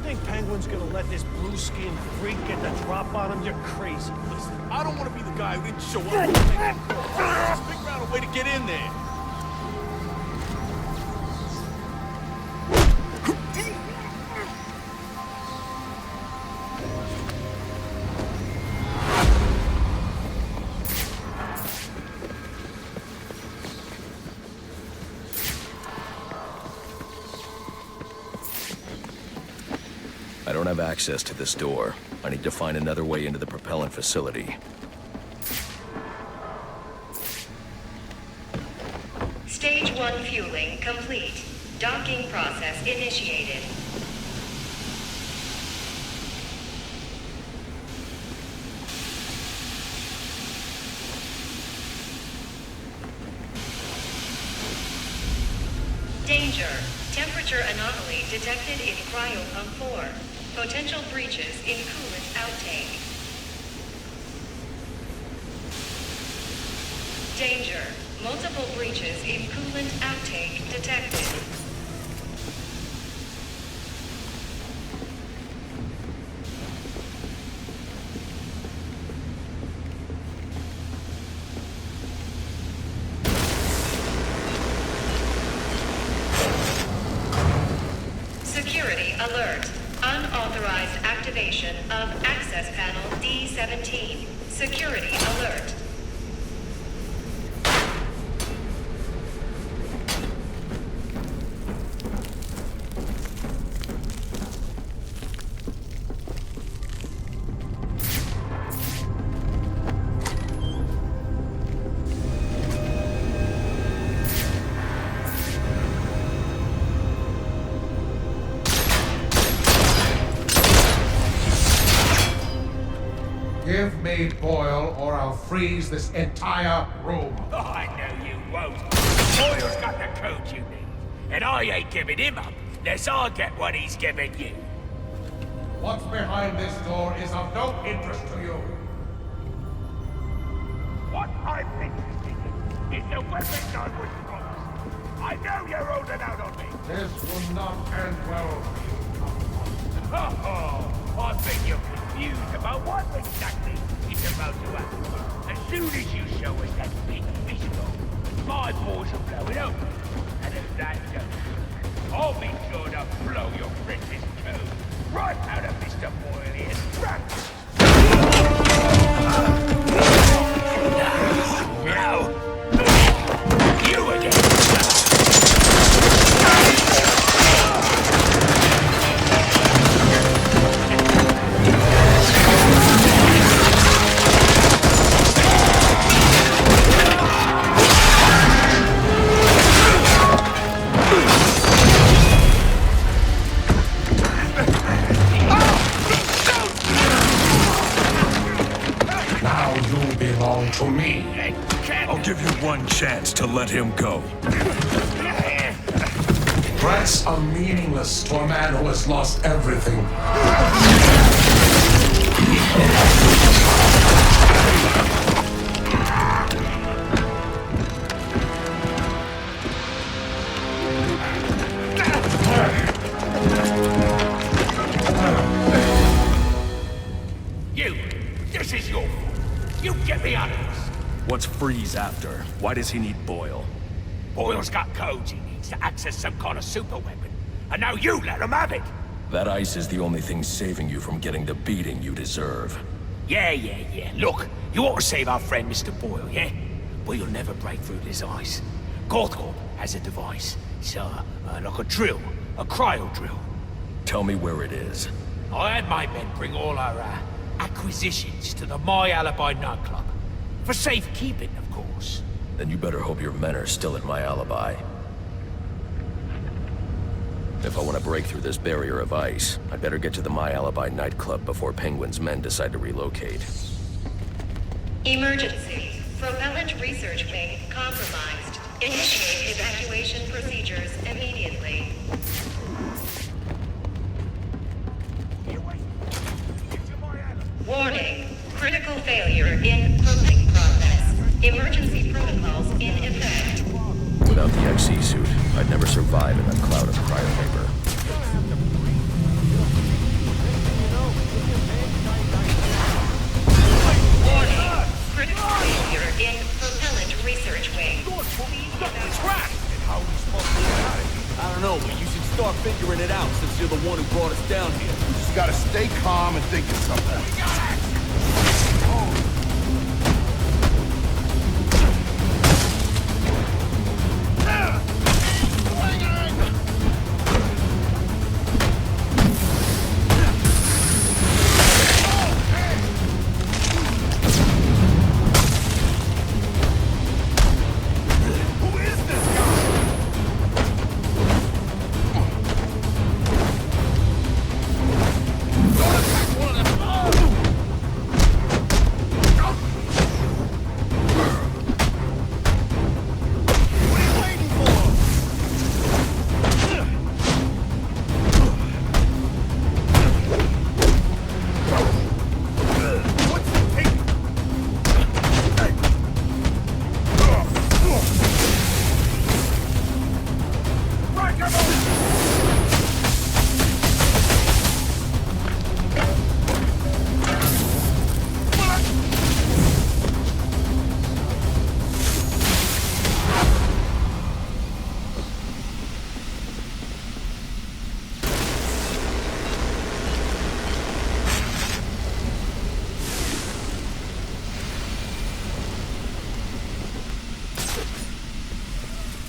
think Penguin's gonna let this blue-skinned freak get the drop on him? You're crazy. Listen, I don't want to be the guy who didn't show up. Just figure out a way to get in there. I don't have access to this door. I need to find another way into the propellant facility. Stage 1 fueling complete. Docking process initiated. Danger. Temperature anomaly detected in cryopump 4. Potential breaches in coolant outtake. Danger. Multiple breaches in coolant outtake detected. Security alert. Unauthorized activation of access panel D17. Security alert. Give me Boyle, or I'll freeze this entire room. Oh, I know you won't. Boyle's got the code you need. And I ain't giving him up, unless I get what he's giving you. What's behind this door is of no interest to you. What I'm interested in is the weapons I was promised. I know you're holding out on me. This will not end well for you. Oh, I think you're confused about what exactly is about to happen. As soon as you show us that big pistol, my balls will blow it open. And if that doesn't, I'll be sure to blow your princess code right out of Mr. Boyle here's trap. Now, you again. To me. I'll give you one chance to let him go. Threats are meaningless to a man who has lost everything. This is your fault. You get me out of this. What's Freeze after? Why does he need Boyle? Boyle's got codes he needs to access some kind of super weapon. And now you let him have it. That ice is the only thing saving you from getting the beating you deserve. Yeah. Look, you ought to save our friend Mr. Boyle, yeah? But you'll never break through this ice. Goldcorp has a device. It's like a drill. A cryo drill. Tell me where it is. I had my men bring all our acquisitions to the My Alibi nightclub. For safekeeping, of course. Then you better hope your men are still at My Alibi. If I want to break through this barrier of ice, I better get to the My Alibi nightclub before Penguin's men decide to relocate. Emergency. Propellant research wing compromised. Initiate evacuation procedures immediately. Warning. Critical failure in cooling process. Emergency protocols in effect. Without the XE suit, I'd never survive in that cloud of cryo vapor. who brought us down here. You just gotta stay calm and think of something.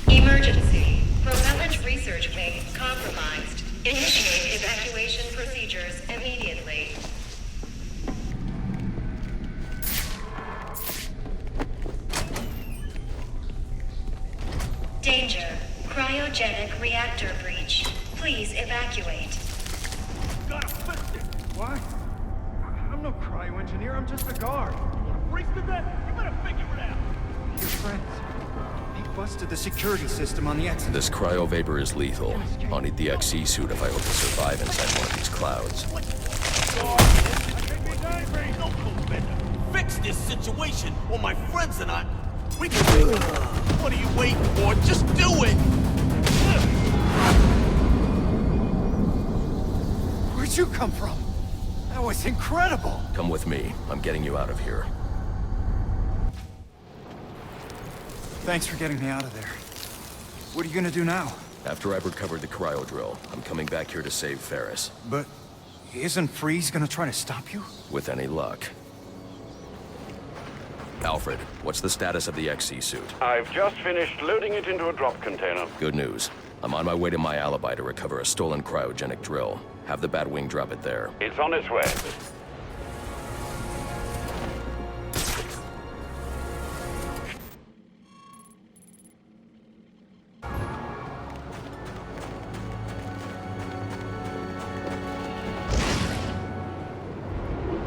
Emergency. Propellant research wing compromised. Initiate evacuation procedures immediately. Danger. Cryogenic reactor breach. Please evacuate. Gotta fix it. What? I'm no cryo-engineer, I'm just a guard. You wanna race to that? You better figure it out. Your friends. They busted the security system on the exit. This cryo vapor is lethal. I'll need the XC suit if I hope to survive inside one of these clouds. Fix this situation, or my friends and I, we can do it. What are you waiting for? Just do it! Where'd you come from? That was incredible! Come with me. I'm getting you out of here. Thanks for getting me out of there. What are you gonna do now? After I've recovered the cryo drill, I'm coming back here to save Ferris. But isn't Freeze gonna try to stop you? With any luck. Alfred, what's the status of the XC suit? I've just finished loading it into a drop container. Good news. I'm on my way to my alibi to recover a stolen cryogenic drill. Have the Batwing drop it there. It's on its way.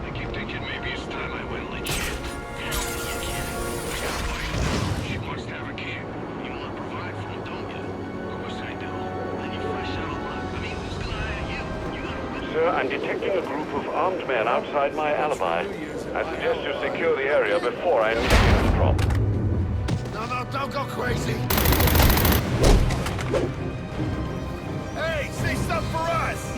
I keep thinking maybe it's time I went legit. Hell, you can't. I got a wife. She wants to have a kid. You want to provide for her, don't you? Of course I do. Then you fresh out of luck. I mean, who's gonna hire you? You gotta... Sir, I'm detecting a group of armed men outside my alibi. I suggest you secure the area before I initiate the drop. No, don't go crazy. Hey, say something for us!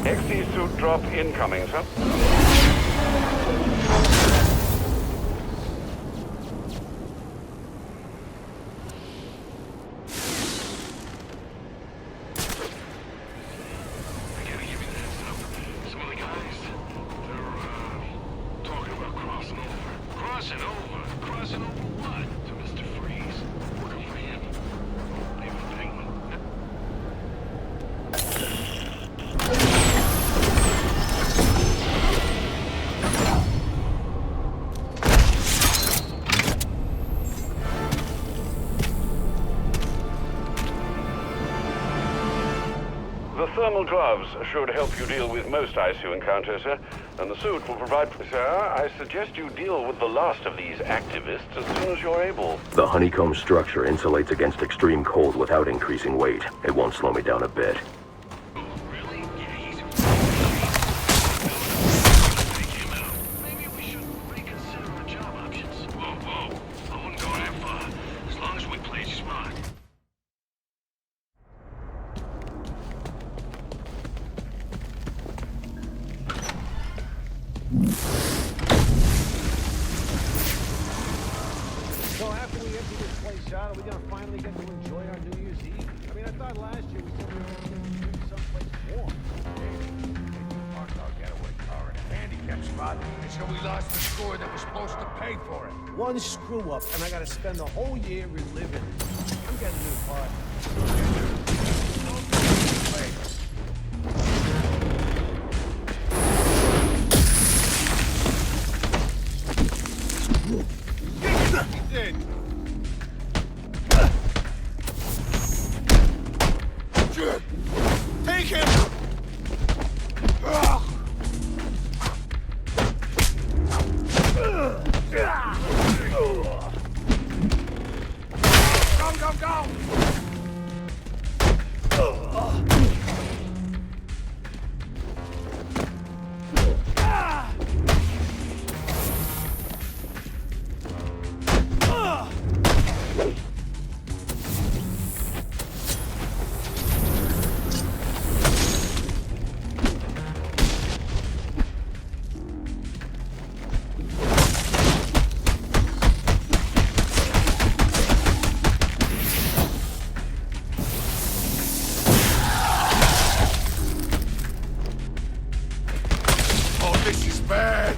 XC suit drop incoming, sir. I gotta give you the heads up. Some of the guys, they're, talking about crossing over. Crossing over? Crossing over what? To Mr. Freeze. Working for him. Maybe Penguin. Thermal gloves should help you deal with most ICU encounters, sir. And the suit will provide... Sir, I suggest you deal with the last of these activists as soon as you're able. The honeycomb structure insulates against extreme cold without increasing weight. It won't slow me down a bit. Really? Yeah, he's... Take him out. Maybe we should reconsider our job options. Whoa, whoa. I wouldn't go that far. As long as we play smart. So after we empty this place out, are we gonna finally get to enjoy our New Year's Eve? I mean, I thought last year we said we were gonna get to someplace warm. Parked our getaway car in a handicap spot, and so we lost the score that was supposed to pay for it. One screw up, and I gotta spend the whole year reliving it. I'm getting a new part. Take him! Go! This is bad.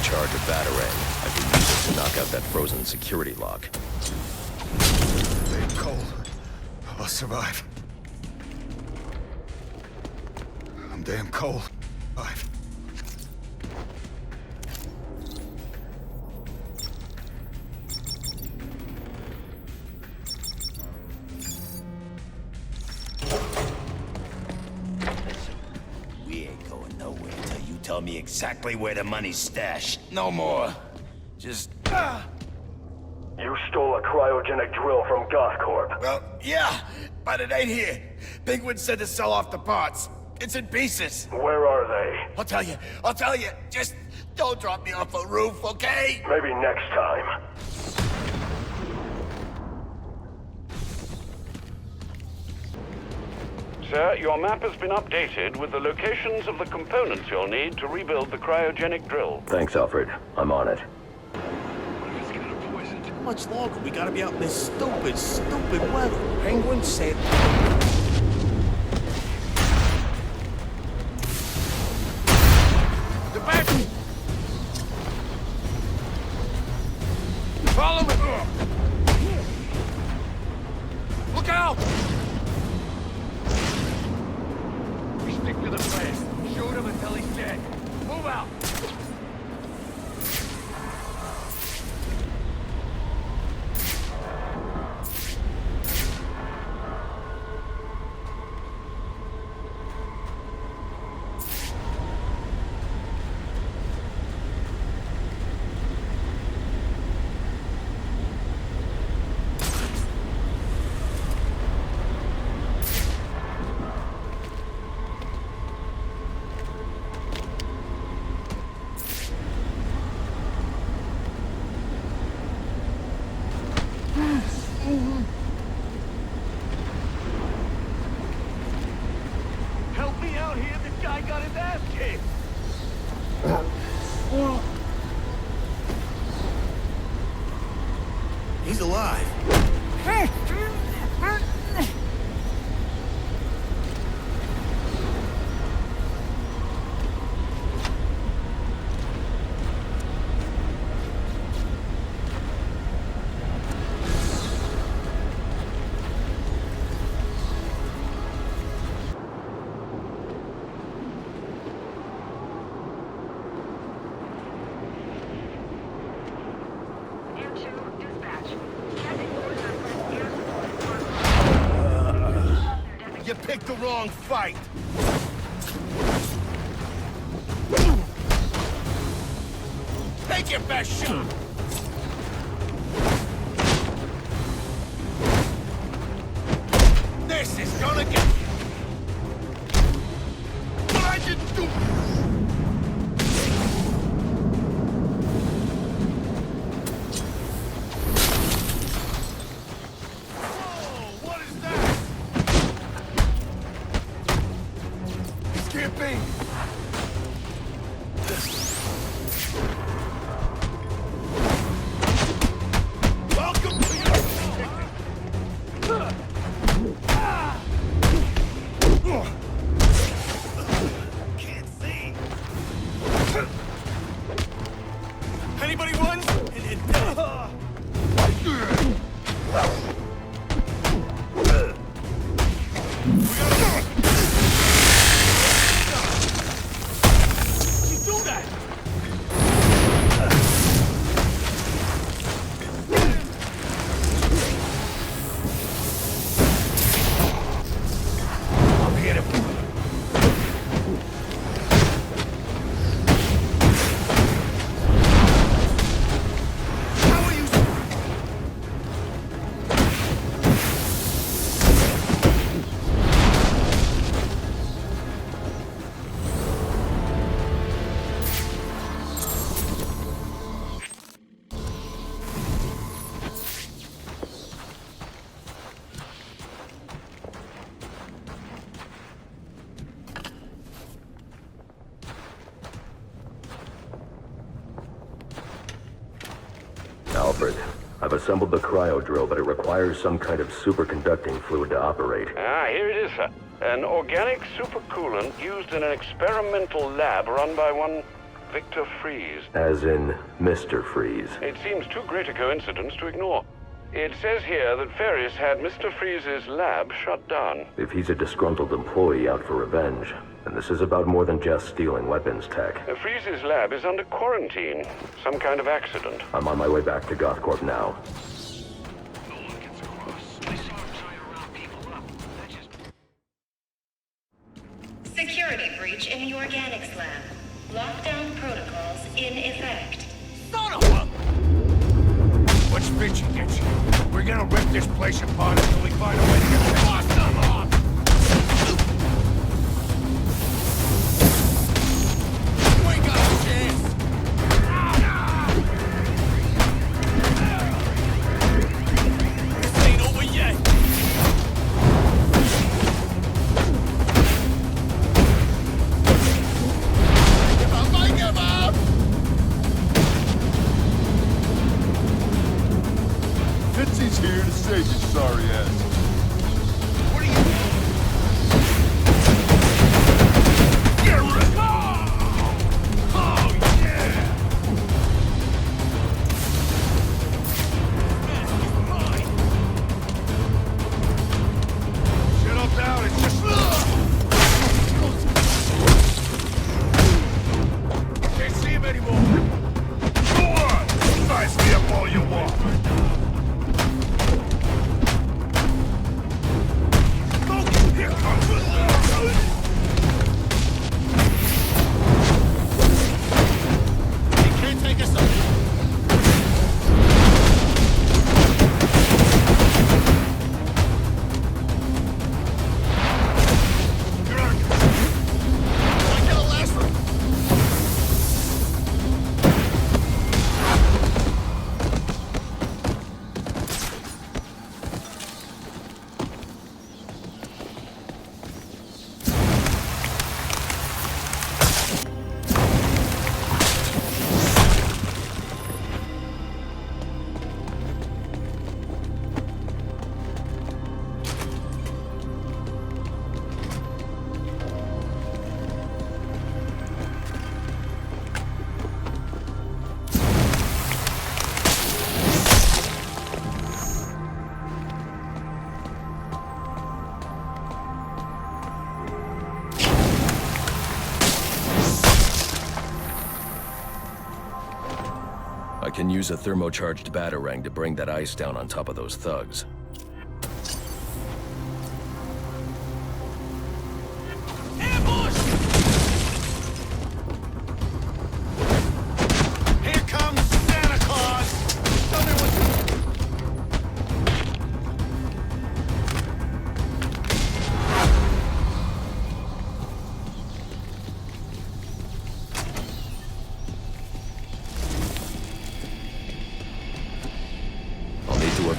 Charge of Batarang. I can use it to knock out that frozen security lock. Damn cold. I'll survive. I'm damn cold. Survive. We ain't going nowhere until you tell me exactly where the money's stashed. No more. Just... You stole a cryogenic drill from Gothcorp. Well, yeah, but it ain't here. Penguin said to sell off the parts. It's in pieces. Where are they? I'll tell you. Just don't drop me off a roof, okay? Maybe next time. Sir, your map has been updated with the locations of the components you'll need to rebuild the cryogenic drill. Thanks, Alfred. I'm on it. How much longer? We gotta be out in this stupid weather. Penguin said... The back! Follow me! Look out! We stick to the plan. Shoot him until he's dead. Move out! Help me out here, this guy got his ass kicked! He's alive. wrong fight. Take your best shot. This is gonna get you. What'd you do? Anybody runs? And it dead. You do that? I'm here to... Alfred, I've assembled the cryo drill, but it requires some kind of superconducting fluid to operate. Ah, here it is, sir. An organic supercoolant used in an experimental lab run by one Victor Freeze. As in Mr. Freeze. It seems too great a coincidence to ignore. It says here that Ferris had Mr. Freeze's lab shut down. If he's a disgruntled employee out for revenge, then this is about more than just stealing weapons tech. Freeze's lab is under quarantine. Some kind of accident. I'm on my way back to Gothcorp now. No one gets across. I saw him try to round people up. That just... Security breach in the organics lab. Lockdown protocols in effect. Son of a... What's bitchy gets you? We're gonna rip this place apart until we find a way to get the boss them off! You ain't got a chance! This ain't over yet! Give up, I give up! Fitzy's here to save your sorry ass. What are you doing? Get rid of... Oh, yeah! Mask is mine! Settle down and just... Can't see him anymore! Go on! Size me up all you want! Here comes the... He can't take us up. You're not... I get a last one. I can use a thermocharged batarang to bring that ice down on top of those thugs.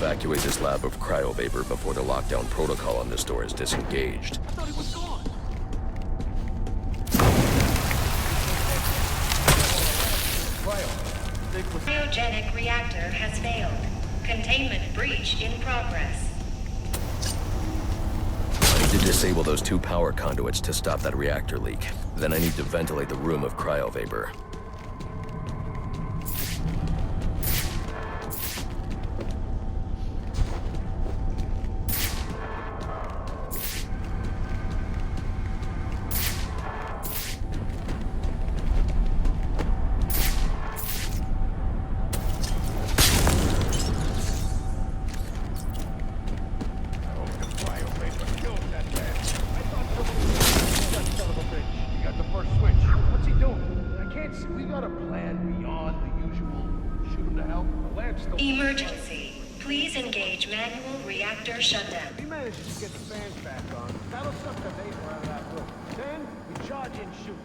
evacuate this lab of cryovapor before the lockdown protocol on this door is disengaged. I thought he was gone. Cryogenic reactor has failed. Containment breach in progress. I need to disable those 2 power conduits to stop that reactor leak. Then I need to ventilate the room of cryovapor. Emergency. Please engage manual reactor shutdown. He manages to get the fans back on. That'll suck the vapor out of that room. Then, we charge in shoot.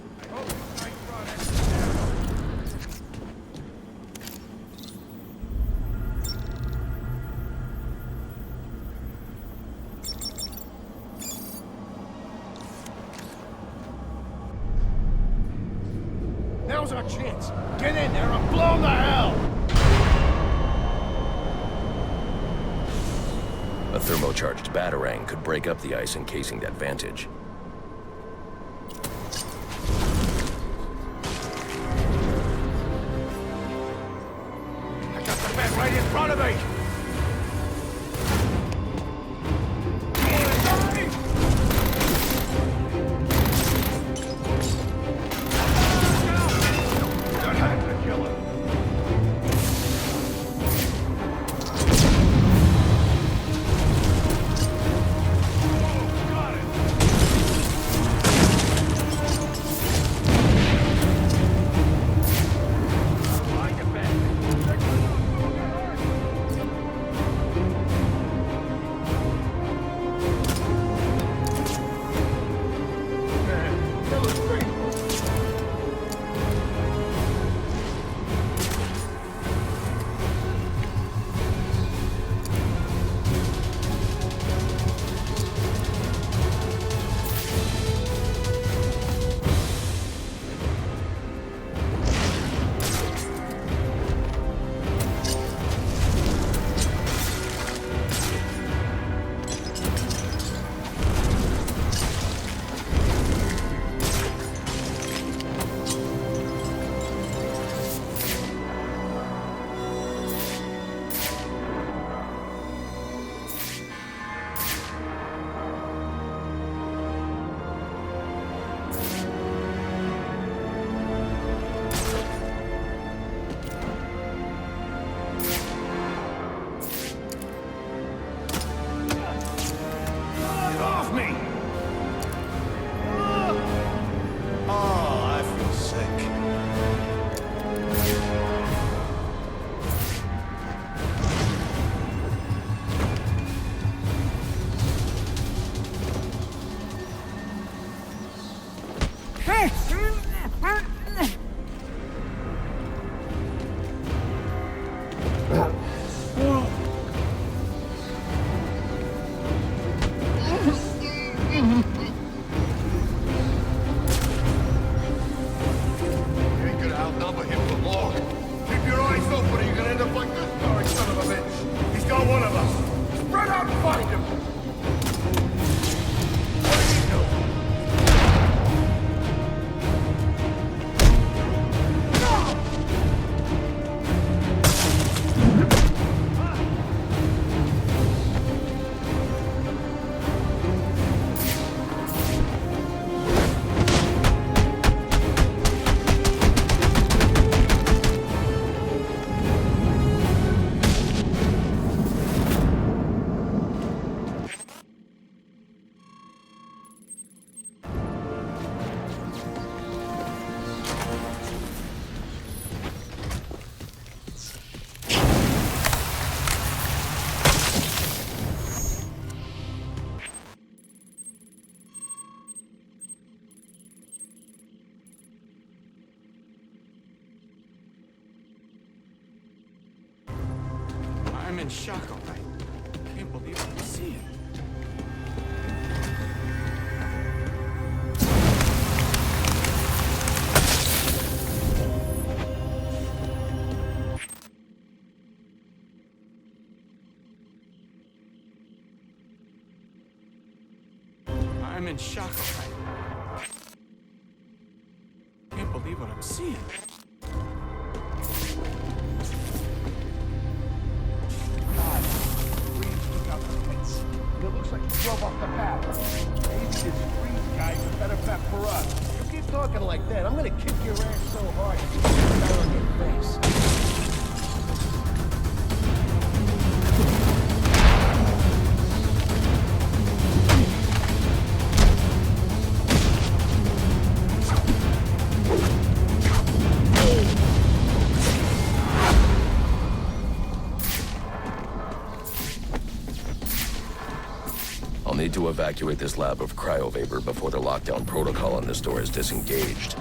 Now's our chance. Get in there and blow 'em to hell! A thermocharged batarang could break up the ice encasing that vantage. I got the vent right in front of me! That had to kill him. I'm in shock, all right. seeing. I'm in shock right now. Can't believe what I'm seeing. God, Freeze took out the pits. And it looks like he drove off the path. Maybe this Freeze guy's a better bet for us. You keep talking like that, I'm gonna kick your ass so hard you can fell on your face. I'll need to evacuate this lab of cryovapor before the lockdown protocol on this door is disengaged.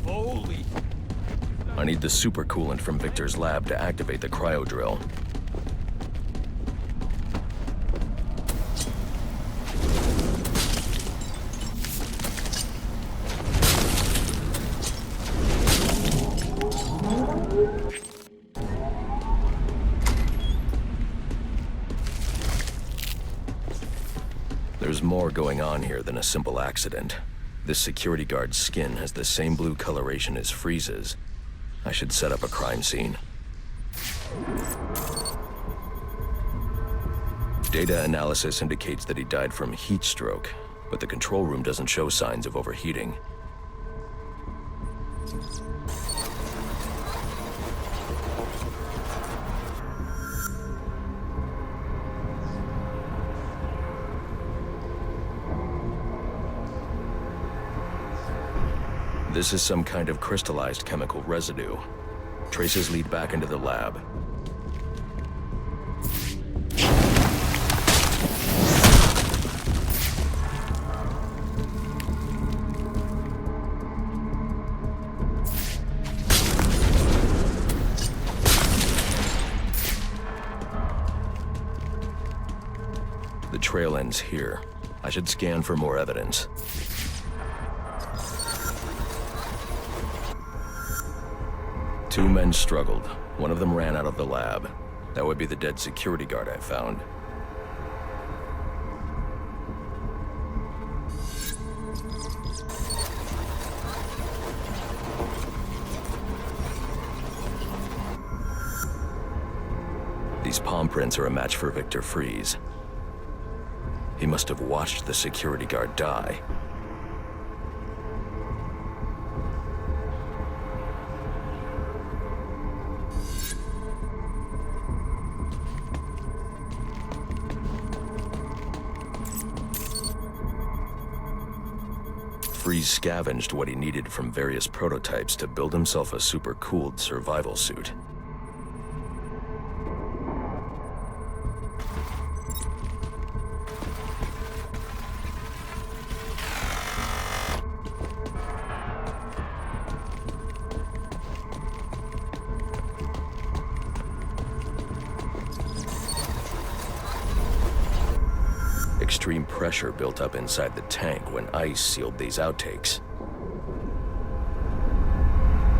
Holy. I need the supercoolant from Victor's lab to activate the cryo drill. There's more going on here than a simple accident. This security guard's skin has the same blue coloration as Freeze's. I should set up a crime scene. Data analysis indicates that he died from heat stroke, but the control room doesn't show signs of overheating. This is some kind of crystallized chemical residue. Traces lead back into the lab. The trail ends here. I should scan for more evidence. Two men struggled. One of them ran out of the lab. That would be the dead security guard I found. These palm prints are a match for Victor Freeze. He must have watched the security guard die. Freeze scavenged what he needed from various prototypes to build himself a super-cooled survival suit. Extreme pressure built up inside the tank when ice sealed these outtakes.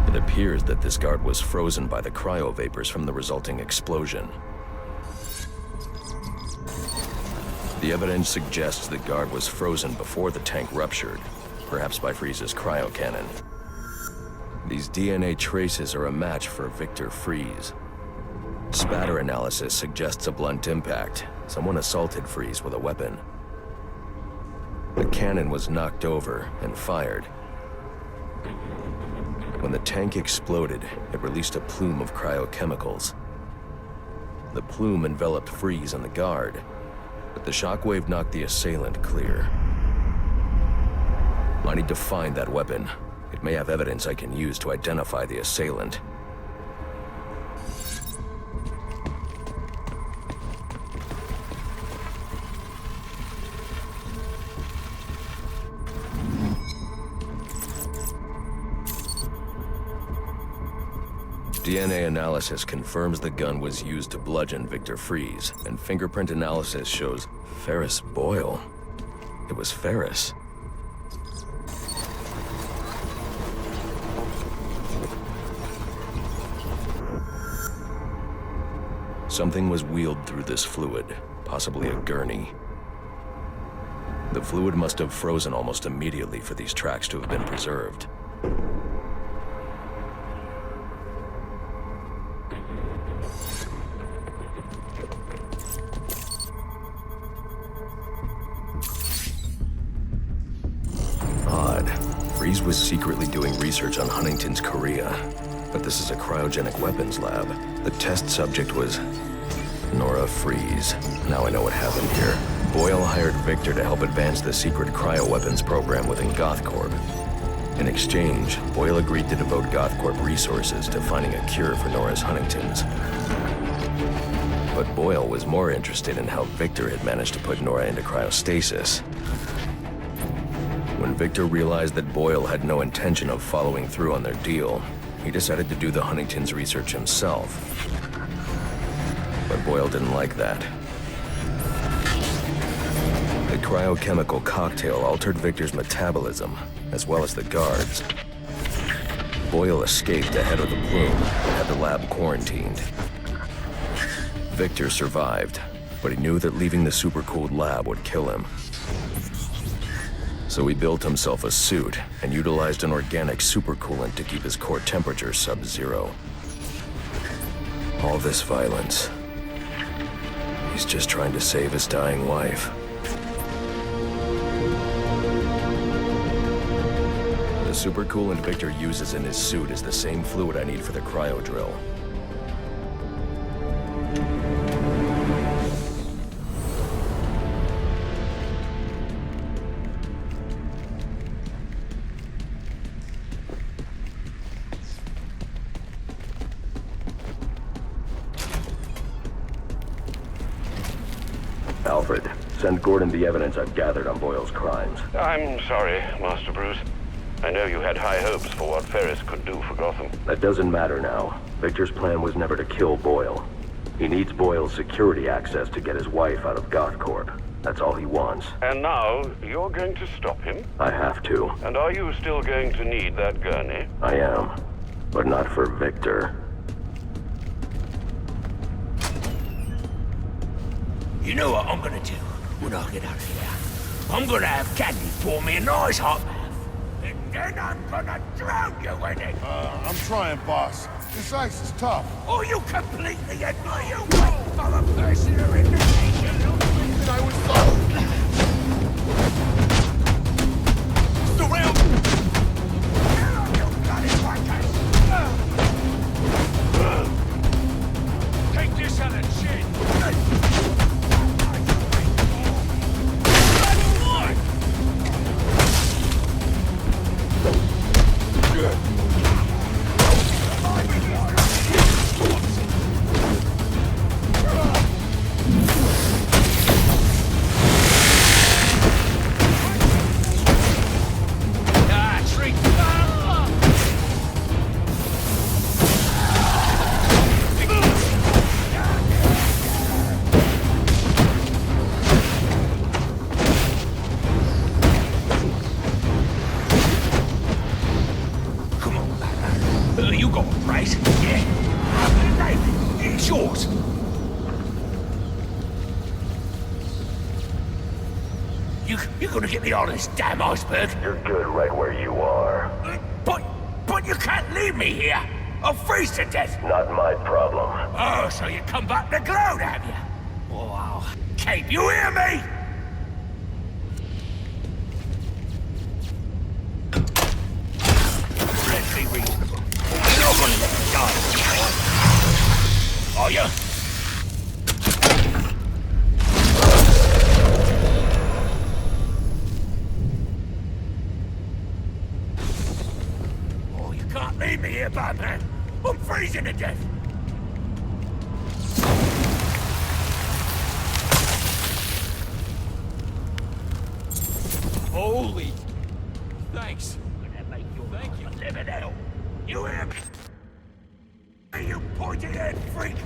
It appears that this guard was frozen by the cryovapors from the resulting explosion. The evidence suggests the guard was frozen before the tank ruptured, perhaps by Freeze's cryocannon. These DNA traces are a match for Victor Freeze. Spatter analysis suggests a blunt impact. Someone assaulted Freeze with a weapon. The cannon was knocked over and fired. When the tank exploded, it released a plume of cryochemicals. The plume enveloped Freeze and the guard, but the shockwave knocked the assailant clear. I need to find that weapon. It may have evidence I can use to identify the assailant. DNA analysis confirms the gun was used to bludgeon Victor Freeze, and fingerprint analysis shows Ferris Boyle. It was Ferris. Something was wheeled through this fluid, possibly a gurney. The fluid must have frozen almost immediately for these tracks to have been preserved. Freeze was secretly doing research on Huntington's Korea, but this is a cryogenic weapons lab. The test subject was Nora Freeze. Now I know what happened here. Boyle hired Victor to help advance the secret cryoweapons program within GothCorp. In exchange, Boyle agreed to devote GothCorp resources to finding a cure for Nora's Huntington's. But Boyle was more interested in how Victor had managed to put Nora into cryostasis. When Victor realized that Boyle had no intention of following through on their deal, he decided to do the Huntington's research himself. But Boyle didn't like that. The cryochemical cocktail altered Victor's metabolism, as well as the guards. Boyle escaped ahead of the plume and had the lab quarantined. Victor survived, but he knew that leaving the supercooled lab would kill him. So he built himself a suit and utilized an organic supercoolant to keep his core temperature sub-zero. All this violence. He's just trying to save his dying wife. The supercoolant Victor uses in his suit is the same fluid I need for the cryo drill. Alfred, send Gordon the evidence I've gathered on Boyle's crimes. I'm sorry, Master Bruce. I know you had high hopes for what Ferris could do for Gotham. That doesn't matter now. Victor's plan was never to kill Boyle. He needs Boyle's security access to get his wife out of GothCorp. That's all he wants. And now, you're going to stop him? I have to. And are you still going to need that gurney? I am. But not for Victor. You know what I'm gonna do when I get out of here? I'm gonna have Candy pour me a nice hot bath. And then I'm gonna drown you in it. I'm trying, boss. This ice is tough. Oh, you completely ignore you wait for a prisoner in the nation. I was lost. Surround! Get on, you bloody wankers! Take this on the chin! You're gonna get me on this damn iceberg? You're good right where you are. But you can't leave me here! I'll freeze to death! Not my problem. Oh, so you come back to gloat, have you? Oh, I'll keep you hear me? Friendly reasonable. You're not gonna let me die, are you? Leave me here, Batman! I'm freezing to death! Holy... Thanks. Gonna make your Thank you. live in hell. You hear me? Hey, you pointy-head freak!